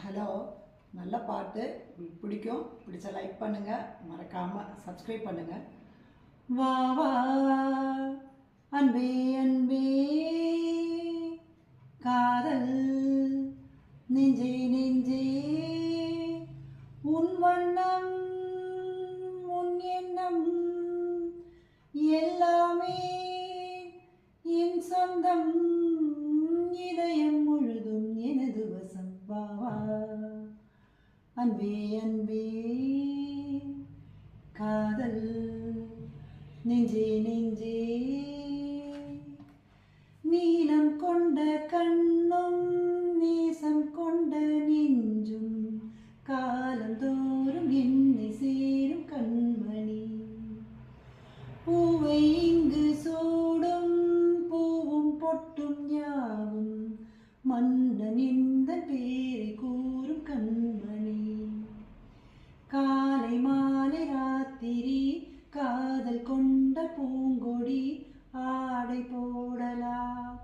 Hello, நல்ல பாட்டு உங்களுக்கு பிடிக்கும். பிடிச்ச லைக் பண்ணுங்கள், மறக்காமல் சப்ஸ்கிரைப் பண்ணுங்கள். வா வா அன்பே அன்பே, காதல் நெஞ்சே நெஞ்சே, உன் வண்ணம் உன் எண்ணம் எல்லாமே என் சொந்தம், இதயம் முழுதும் எனது வசம். வா வா அன்பே அன்பே, காதல் நெஞ்சே நெஞ்சே, நீலம் கொண்ட கண்ணும் நேசம் கொண்ட நெஞ்சும் காலந்தோறும் என்னை சேரும் கண்மணி. பூவை இங்கு சூடும் பூவும் பொட்டும் யாவும் மன்னன் இந்த பேரை கூறும் கண்மணி. காலை மாலை ராத்திரி காதல் கொண்ட பூங்கொடி, ஆடை போடலாம்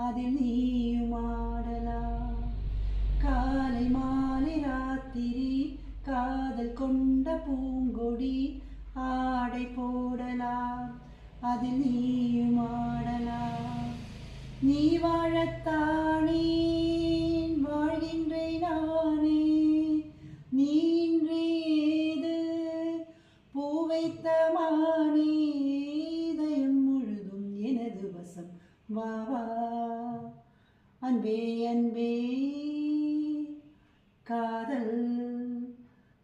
அதில் நீயும் ஆடலாம். காலை மாலை ராத்திரி காதல் கொண்ட பூங்கொடி, ஆடை போடலாம் அதில் நீயும் ஆடலாம். நீ வாழத்தானே வாழ்கின்றேன் நானே, நீ இன்றேது பூ வைத்த மானே, இதயம் முழுதும் எனது வசம். வா வா அன்பே அன்பே, காதல்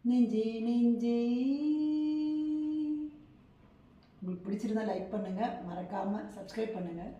நெஞ்சே நெஞ்சே. உங்களுக்கு பிடிச்சிருந்தா லைக் பண்ணுங்கள், மறக்காமல் சப்ஸ்கிரைப் பண்ணுங்கள்.